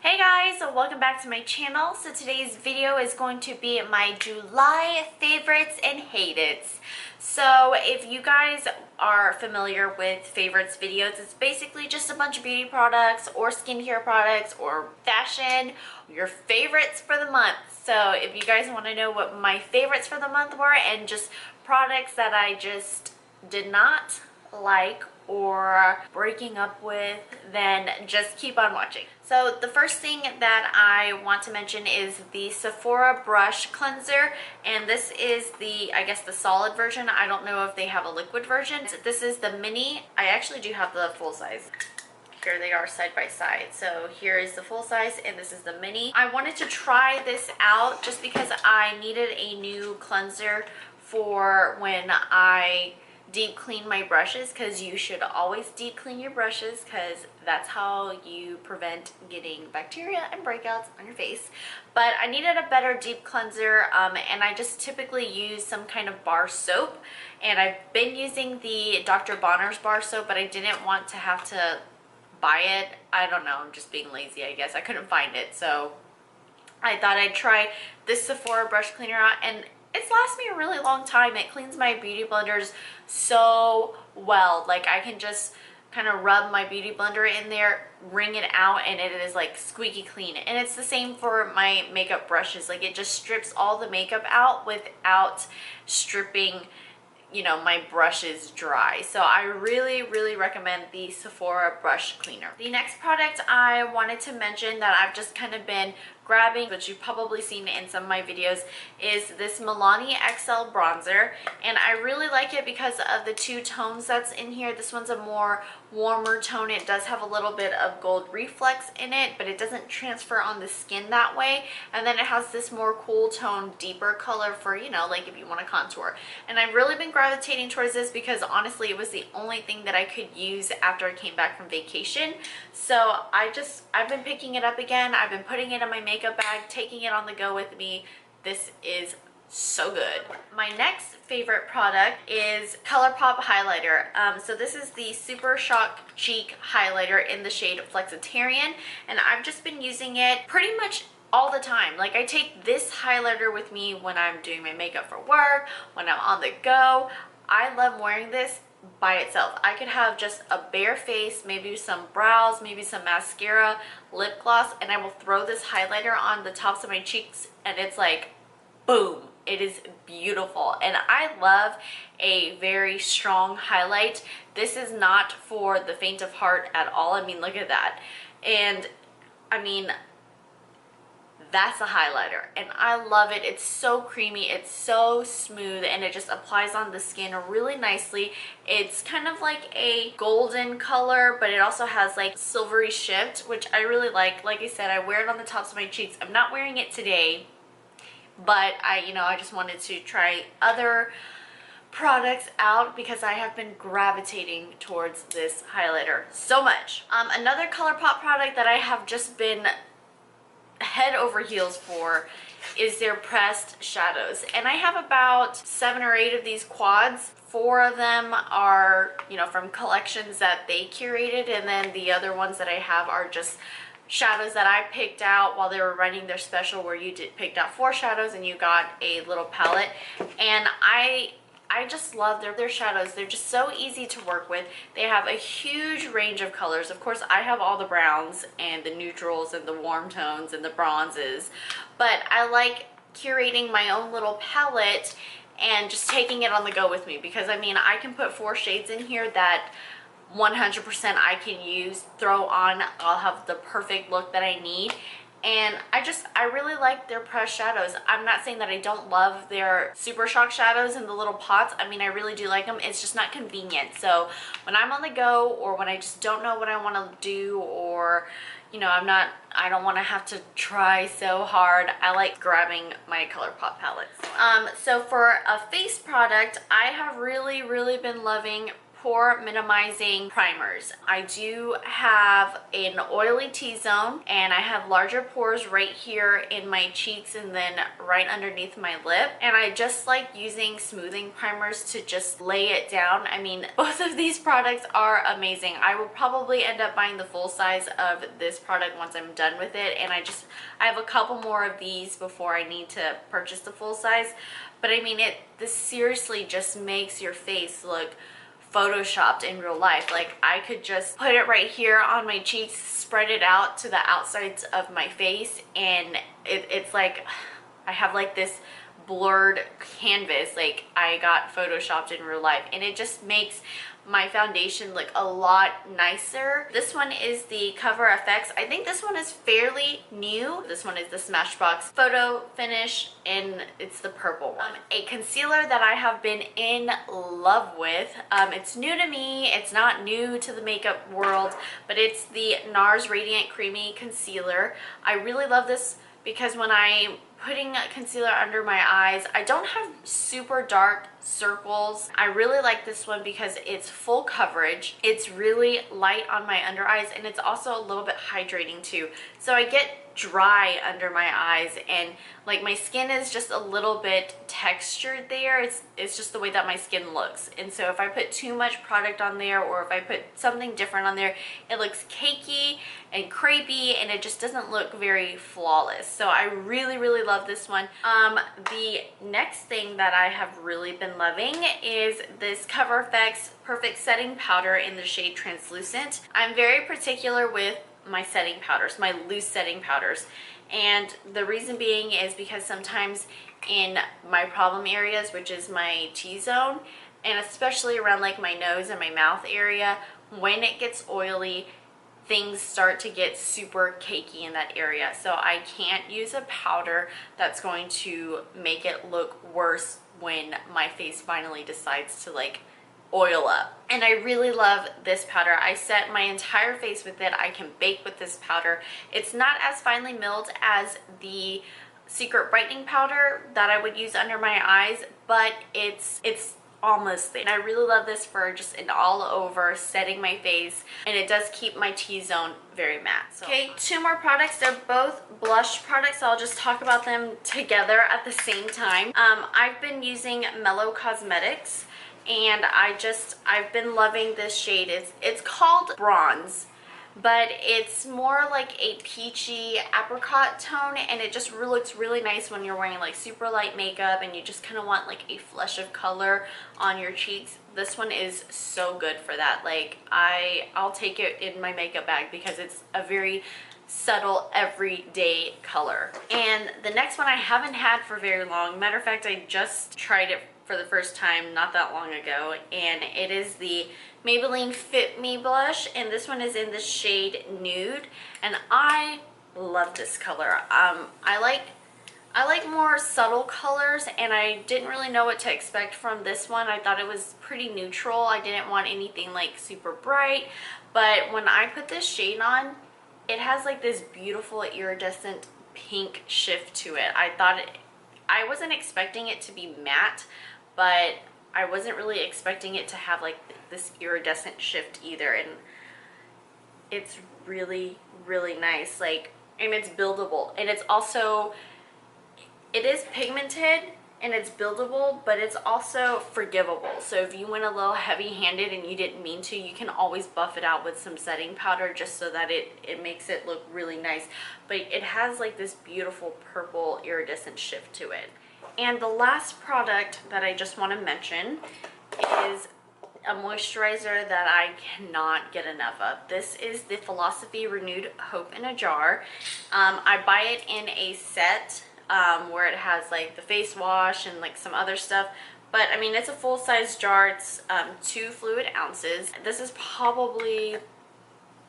Hey guys, welcome back to my channel. So today's video is going to be my July favorites and hate-its. So if you guys are familiar with favorites videos, it's basically just a bunch of beauty products or skincare products or fashion, your favorites for the month. So if you guys want to know what my favorites for the month were and just products that I just did not like or breaking up with, then just keep on watching. So the first thing that I want to mention is the Sephora brush cleanser, and this is the, I guess, the solid version. I don't know if they have a liquid version. This is the mini. I actually do have the full size. Here they are side by side. So here is the full size and this is the mini. I wanted to try this out just because I needed a new cleanser for when I deep clean my brushes, because you should always deep clean your brushes because that's how you prevent getting bacteria and breakouts on your face. But I needed a better deep cleanser, and I just typically use some kind of bar soap, and I've been using the Dr. Bonner's bar soap, but I didn't want to have to buy it. I don't know, I'm just being lazy, I guess. I couldn't find it, so I thought I'd try this Sephora brush cleaner out, and it's lasted me a really long time. It cleans my beauty blenders so well. Like, I can just kind of rub my beauty blender in there, wring it out, and it is like squeaky clean. And it's the same for my makeup brushes. Like, it just strips all the makeup out without stripping, you know, my brushes dry. So I really recommend the Sephora brush cleaner. The next product I wanted to mention that I've just kind of been grabbing, which you've probably seen in some of my videos, is this Milani XL Bronzer, and I really like it because of the two tones that's in here. This one's a more warmer tone. It does have a little bit of gold reflex in it, but it doesn't transfer on the skin that way. And then it has this more cool tone, deeper color for, you know, like if you want to contour. And I've really been gravitating towards this because honestly it was the only thing that I could use after I came back from vacation. So I've been picking it up again. I've been putting it in my makeup bag, taking it on the go with me. This is so good. My next favorite product is Colourpop highlighter. So this is the Super Shock Cheek highlighter in the shade Flexitarian, and I've just been using it pretty much all the time. Like, I take this highlighter with me when I'm doing my makeup for work, when I'm on the go. I love wearing this by itself. I could have just a bare face, maybe some brows, maybe some mascara, lip gloss, and I will throw this highlighter on the tops of my cheeks, and it's like, boom. It is beautiful, and I love a very strong highlight. This is not for the faint of heart at all. I mean, look at that. And I mean, that's a highlighter, and I love it. It's so creamy, it's so smooth, and it just applies on the skin really nicely. It's kind of like a golden color, but it also has like silvery shift, which I really like. Like I said, I wear it on the tops of my cheeks. I'm not wearing it today, but I just wanted to try other products out because I have been gravitating towards this highlighter so much. Another Colourpop product that I have just been head over heels for is their pressed shadows, and I have about 7 or 8 of these quads. 4 of them are, you know, from collections that they curated, and then the other ones that I have are just shadows that I picked out while they were running their special, where you picked out 4 shadows and you got a little palette. And I just love their shadows. They're just so easy to work with. They have a huge range of colors. Of course, I have all the browns and the neutrals and the warm tones and the bronzes, but I like curating my own little palette and just taking it on the go with me, because I mean, I can put 4 shades in here that 100% I can use, throw on, I'll have the perfect look that I need. And I really like their pressed shadows. I'm not saying that I don't love their Super Shock shadows in the little pots. I mean, I really do like them. It's just not convenient. So when I'm on the go, or when I just don't know what I want to do, or, you know, I don't want to have to try so hard, I like grabbing my Colourpop palettes. So for a face product, I have really been loving pore minimizing primers. I do have an oily T-zone, and I have larger pores right here in my cheeks and then right underneath my lip, and I just like using smoothing primers to just lay it down. I mean, both of these products are amazing. I will probably end up buying the full size of this product once I'm done with it, and I have a couple more of these before I need to purchase the full size. But I mean, this seriously just makes your face look photoshopped in real life. Like, I could just put it right here on my cheeks, spread it out to the outsides of my face, and it's like I have like this blurred canvas, like I got photoshopped in real life, and it just makes my foundation look a lot nicer. This one is the Cover FX. I think this one is fairly new. This one is the Smashbox Photo Finish, and it's the purple one. A concealer that I have been in love with. It's new to me. It's not new to the makeup world, but it's the NARS Radiant Creamy Concealer. I really love this because when I'm putting concealer under my eyes, I don't have super dark circles. I really like this one because it's full coverage, it's really light on my under eyes, and it's also a little bit hydrating too. So I get dry under my eyes, and like my skin is just a little bit textured there. It's just the way that my skin looks, and so if I put too much product on there, or if I put something different on there, it looks cakey and crepey, and it just doesn't look very flawless. So I really love this one. The next thing that I have really been loving is this Cover FX Perfect Setting Powder in the shade Translucent. I'm very particular with my setting powders, my loose setting powders, and the reason being is because sometimes in my problem areas, which is my T-zone, and especially around like my nose and my mouth area, when it gets oily, things start to get super cakey in that area. So I can't use a powder that's going to make it look worse when my face finally decides to like oil up. And I really love this powder. I set my entire face with it. I can bake with this powder. It's not as finely milled as the Secret Brightening powder that I would use under my eyes, but it's almost there. And I really love this for just an all over setting my face, and it does keep my T-zone very matte. So. Okay, two more products. They're both blush products, so I'll just talk about them together at the same time. I've been using Mellow Cosmetics, and I've been loving this shade. It's called Bronze, but it's more like a peachy apricot tone, and it just looks really nice when you're wearing like super light makeup and you just kind of want like a flush of color on your cheeks. This one is so good for that. Like, I'll take it in my makeup bag because it's a very subtle everyday color. And the next one I haven't had for very long. Matter of fact, I just tried it for the first time not that long ago, and it is the Maybelline Fit Me blush, and this one is in the shade Nude, and I love this color. I like more subtle colors, and I didn't really know what to expect from this one. I thought it was pretty neutral. I didn't want anything like super bright, but when I put this shade on, it has like this beautiful iridescent pink shift to it. I wasn't expecting it to be matte, but I wasn't really expecting it to have like this iridescent shift either, and it's really nice. Like, and it's buildable, and it is pigmented and it's buildable, but it's also forgivable. So if you went a little heavy-handed and you didn't mean to, you can always buff it out with some setting powder just so that it makes it look really nice. But it has like this beautiful purple iridescent shift to it. And the last product that I just want to mention is a moisturizer that I cannot get enough of. This is the Philosophy Renewed Hope in a Jar. I buy it in a set where it has like the face wash and like some other stuff. But I mean, it's a full-size jar. It's 2 fluid ounces. This is probably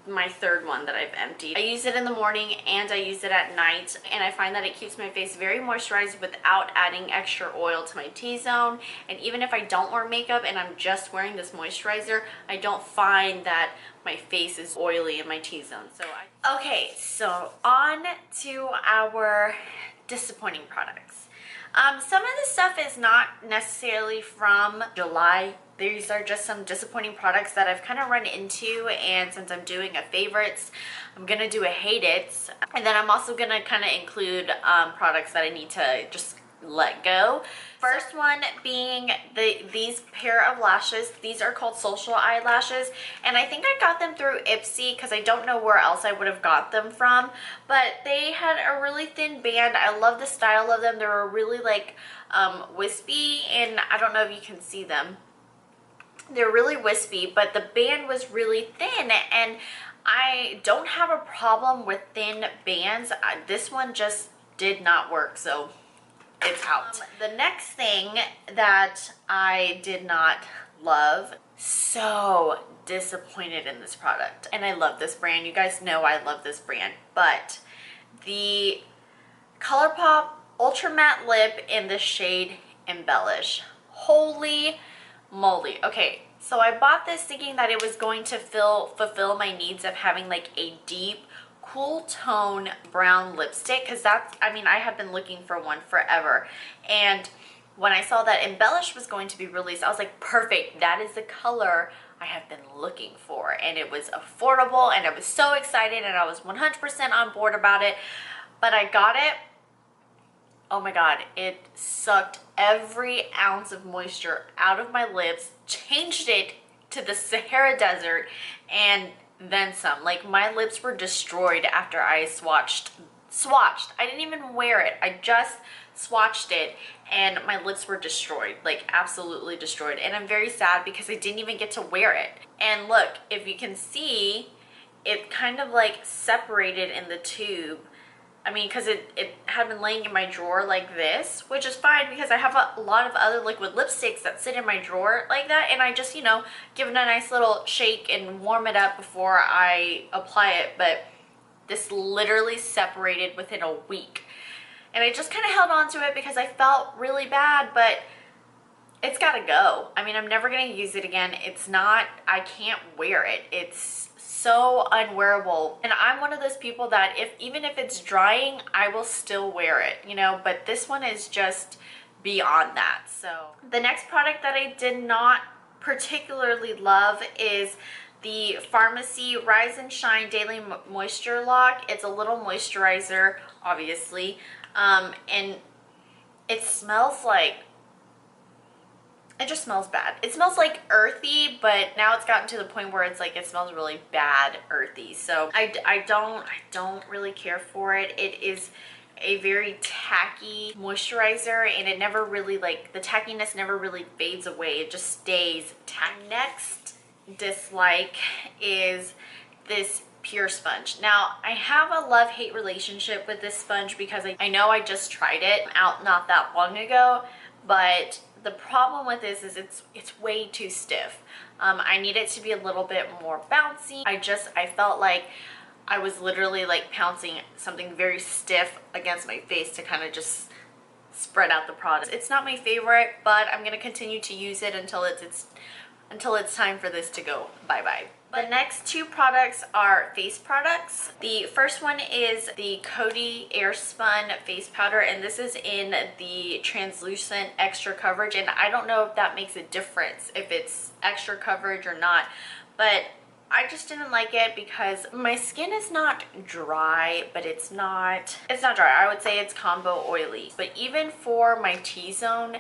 my third one that I've emptied. I use it in the morning and I use it at night, and I find that it keeps my face very moisturized without adding extra oil to my T-zone. And even if I don't wear makeup and I'm just wearing this moisturizer, I don't find that my face is oily in my T-zone. Okay, so on to our disappointing products. Some of the stuff is not necessarily from July these are just some disappointing products that I've kind of run into, and since I'm doing a favorites, I'm gonna do a hate it's, and then I'm also gonna kind of include products that I need to just let go. First one being these pair of lashes. These are called Social Eyelashes, and I think I got them through Ipsy because I don't know where else I would have got them from, but they had a really thin band. I love the style of them. They were really like wispy, and I don't know if you can see them. They're really wispy, but the band was really thin, and I don't have a problem with thin bands. This one just did not work, so it's out. The next thing that I did not love, so disappointed in this product, and I love this brand. You guys know I love this brand, but the Colourpop Ultra Matte Lip in the shade Embellish. Holy moly. Okay, so I bought this thinking that it was going to fulfill my needs of having like a deep, cool tone brown lipstick, because that's, I mean, I have been looking for one forever, and when I saw that Embellish was going to be released, I was like, perfect, that is the color I have been looking for, and it was affordable, and I was so excited, and I was 100% on board about it. But I got it. Oh my god, it sucked every ounce of moisture out of my lips, changed it to the Sahara Desert, and then some. Like, my lips were destroyed after I swatched. I didn't even wear it. I just swatched it, and my lips were destroyed, like absolutely destroyed. And I'm very sad because I didn't even get to wear it. And look, if you can see, it kind of like separated in the tube. I mean, because it had been laying in my drawer like this, which is fine because I have a lot of other liquid lipsticks that sit in my drawer like that, and I just, you know, give it a nice little shake and warm it up before I apply it. But this literally separated within a week, and I just kind of held on to it because I felt really bad, but it's gotta go. I mean, I'm never gonna use it again. It's not, I can't wear it. It's so unwearable, and I'm one of those people that even if it's drying, I will still wear it, you know, but this one is just beyond that. So the next product that I did not particularly love is the Pharmacy Rise and Shine Daily Moisture Lock. It's a little moisturizer, obviously, and it smells like, it just smells bad. It smells like earthy, but now it's gotten to the point where it's like it smells really bad earthy. So I don't really care for it. It is a very tacky moisturizer, and it never really, like, the tackiness never really fades away. It just stays tacky. Next dislike is this Pure Sponge. Now, I have a love-hate relationship with this sponge because I know I just tried it out not that long ago, but the problem with this is it's way too stiff. I need it to be a little bit more bouncy. I felt like I was literally like pouncing something very stiff against my face to kind of just spread out the product. It's not my favorite, but I'm gonna continue to use it until it's time for this to go bye-bye. The next two products are face products. The first one is the Coty Airspun face powder, and this is in the translucent extra coverage, and I don't know if that makes a difference if it's extra coverage or not, but I just didn't like it because my skin is not dry, but it's not dry. I would say it's combo oily, but even for my T-zone,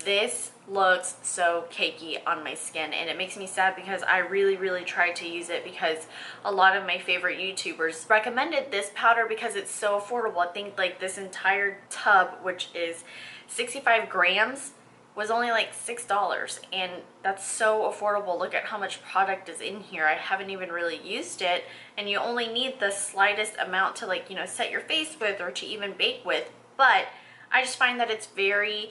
this looks so cakey on my skin, and it makes me sad because I really tried to use it because a lot of my favorite YouTubers recommended this powder because it's so affordable. I think like this entire tub, which is 65 grams, was only like $6, and that's so affordable. Look at how much product is in here. I haven't even really used it, and you only need the slightest amount to, like, you know, set your face with or to even bake with. But I just find that it's very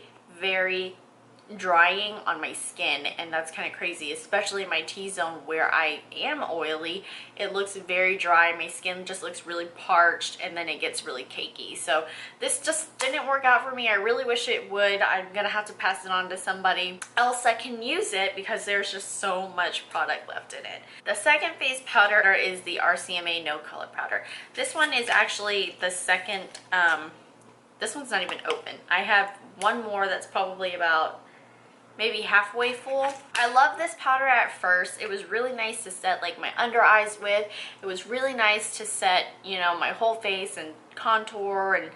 drying on my skin, and that's kind of crazy, especially in my T-zone where I am oily. It looks very dry. My skin just looks really parched, and then it gets really cakey. So this just didn't work out for me. I really wish it would. I'm gonna have to pass it on to somebody else that can use it because there's just so much product left in it. The second face powder is the RCMA No Color Powder. This one is actually the second, this one's not even open. I have one more that's probably about maybe halfway full. I love this powder at first. It was really nice to set like my under eyes with. It was really nice to set, you know, my whole face and contour and,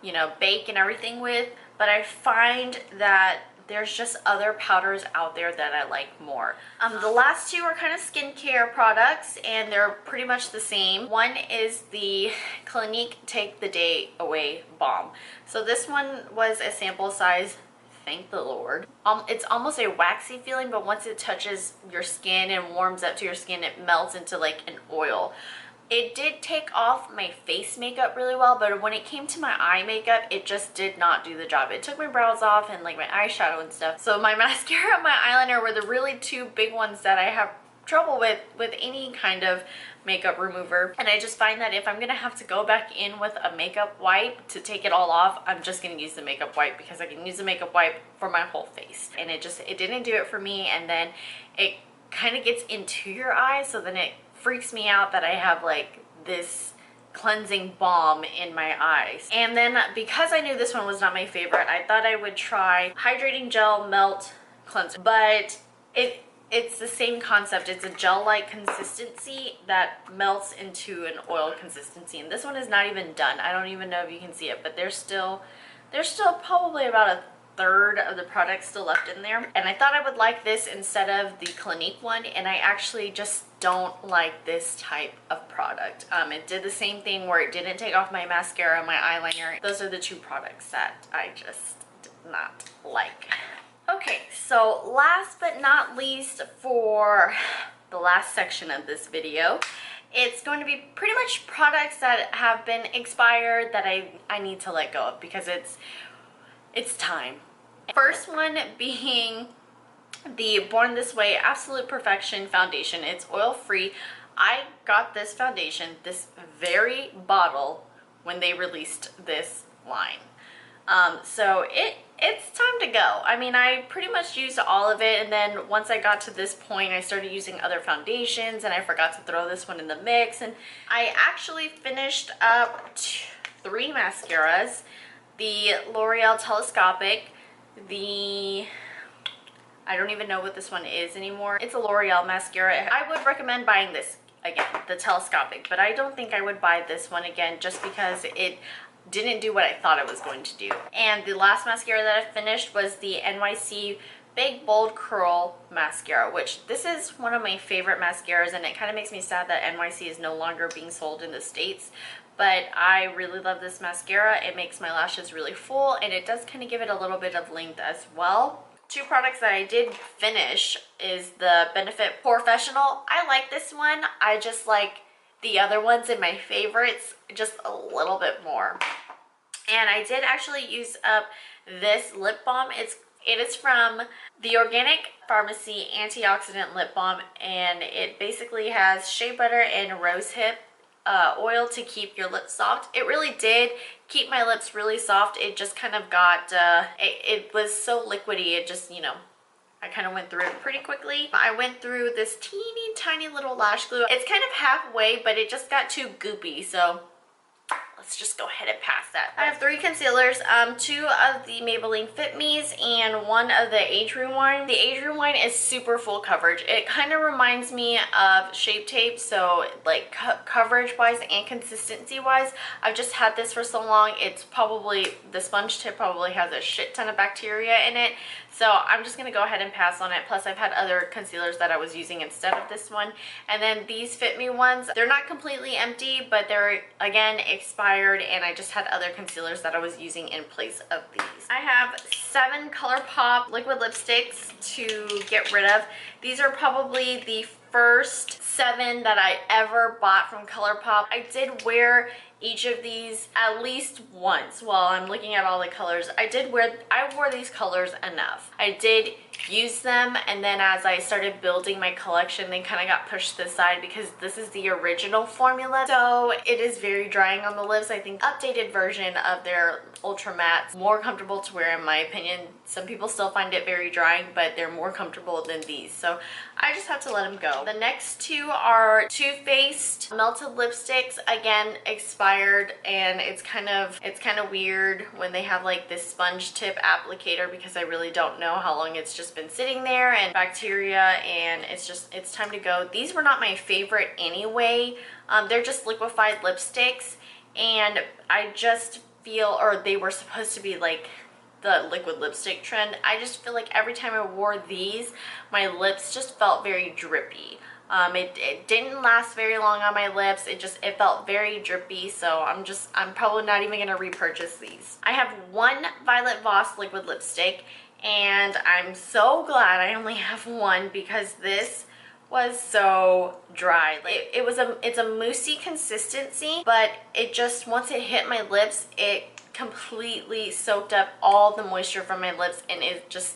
you know, bake and everything with. But I find that there's just other powders out there that I like more. The last two are kind of skincare products and they're pretty much the same. One is the Clinique Take the Day Away Balm. So this one was a sample size, thank the Lord. It's almost a waxy feeling, but once it touches your skin and warms up to your skin, it melts into like an oil. It did take off my face makeup really well, but when it came to my eye makeup, it just did not do the job. It took my brows off and like my eyeshadow and stuff. So my mascara and my eyeliner were the really two big ones that I have trouble with any kind of makeup remover. And I just find that if I'm gonna have to go back in with a makeup wipe to take it all off, I'm just gonna use the makeup wipe because I can use the makeup wipe for my whole face. And it didn't do it for me. And then it kind of gets into your eyes, so then it freaks me out that I have like this cleansing balm in my eyes. And then because I knew this one was not my favorite, I thought I would try Hydrating Gel Melt Cleanser. But it's the same concept. It's a gel-like consistency that melts into an oil consistency. And this one is not even done. I don't even know if you can see it, but there's still probably about a third of the product still left in there. And I thought I would like this instead of the Clinique one, and I actually just don't like this type of product. It did the same thing where it didn't take off my mascara and my eyeliner. Those are the two products that I just did not like. Okay, so last but not least, for the last section of this video, it's going to be pretty much products that have been expired that I need to let go of because it's time. First one being the Born This Way Absolute Perfection Foundation. It's oil free. I got this foundation, this very bottle, when they released this line. So it's time to go. I mean, I pretty much used all of it, and then once I got to this point, I started using other foundations, and I forgot to throw this one in the mix, and I actually finished up 3 mascaras. The L'Oreal Telescopic, I don't even know what this one is anymore. It's a L'Oreal mascara. I would recommend buying this again, the Telescopic, but I don't think I would buy this one again just because it didn't do what I thought it was going to do. And the last mascara that I finished was the NYC Big Bold Curl Mascara, which this is one of my favorite mascaras, and it kind of makes me sad that NYC is no longer being sold in the States. But I really love this mascara. It makes my lashes really full, and it does kind of give it a little bit of length as well. 2 products that I did finish is the Benefit Professional. I like this one. I just like the other ones in my favorites just a little bit more. And I did actually use up this lip balm. It is from the Organic Pharmacy Antioxidant Lip Balm, and it basically has shea butter and rosehip oil to keep your lips soft. It really did keep my lips really soft. It just kind of got, it was so liquidy, it just, you know, I kind of went through it pretty quickly. I went through this teeny tiny little lash glue. It's kind of halfway, but it just got too goopy, so let's just go ahead and pass that. I have 3 concealers, 2 of the Maybelline Fit Me's and 1 of the Age Rewind. The Age Rewind is super full coverage. It kind of reminds me of Shape Tape, so like coverage wise and consistency wise. I've just had this for so long. It's probably, the sponge tip probably has a shit ton of bacteria in it. So I'm just going to go ahead and pass on it. Plus I've had other concealers that I was using instead of this one. And then these Fit Me ones, they're not completely empty, but they're again expired, and I just had other concealers that I was using in place of these. I have 7 Colourpop liquid lipsticks to get rid of. These are probably the first 7 that I ever bought from Colourpop. I did wear each of these at least once while I'm looking at all the colors. I wore these colors enough. I did use them, and then as I started building my collection, they kind of got pushed to the side because this is the original formula. So it is very drying on the lips. I think updated version of their Ultra Matte more comfortable to wear in my opinion. Some people still find it very drying, but they're more comfortable than these. So I just have to let them go. The next 2 are Too Faced Melted Lipsticks. Again, expired, and it's kind of weird when they have like this sponge tip applicator because I really don't know how long it's just just been sitting there and bacteria, and it's time to go. These were not my favorite anyway. They're just liquefied lipsticks, and I just feel, or they were supposed to be like the liquid lipstick trend. I just feel like every time I wore these, my lips just felt very drippy. It didn't last very long on my lips. It felt very drippy, so I'm probably not even gonna repurchase these. I have one Violet Voss liquid lipstick, and I'm so glad I only have one because this was so dry. It's a moussey consistency, but it just, once it hit my lips, it completely soaked up all the moisture from my lips, and it just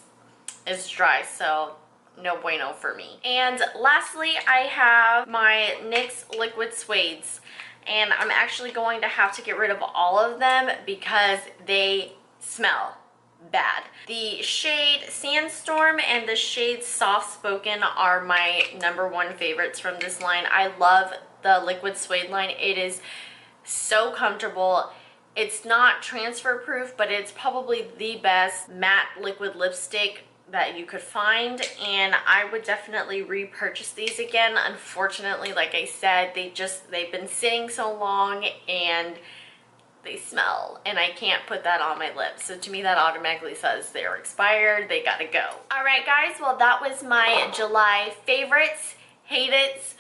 is dry, so no bueno for me. And lastly, I have my NYX liquid suedes, and I'm actually going to have to get rid of all of them because they smell bad. The shade Sandstorm and the shade Soft Spoken are my #1 favorites from this line. I love the liquid suede line. It is so comfortable. It's not transfer proof, but it's probably the best matte liquid lipstick that you could find, and I would definitely repurchase these again. Unfortunately, like I said, they've been sitting so long and they smell, and I can't put that on my lips. So to me, that automatically says they're expired, they gotta go. All right, guys, well, that was my July favorites, hate-its,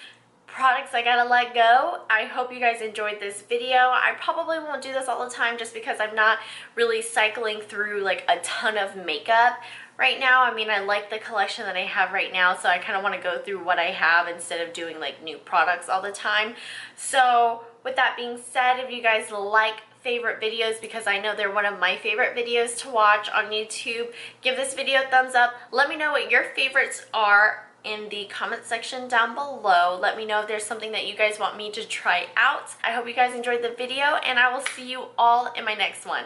products I gotta let go. I hope you guys enjoyed this video. I probably won't do this all the time just because I'm not really cycling through like a ton of makeup right now. I mean, I like the collection that I have right now, so I kind of want to go through what I have instead of doing like new products all the time. So with that being said, if you guys like favorite videos, because I know they're one of my favorite videos to watch on YouTube, give this video a thumbs up. Let me know what your favorites are in the comment section down below. Let me know if there's something that you guys want me to try out. I hope you guys enjoyed the video, and I will see you all in my next one.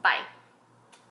Bye.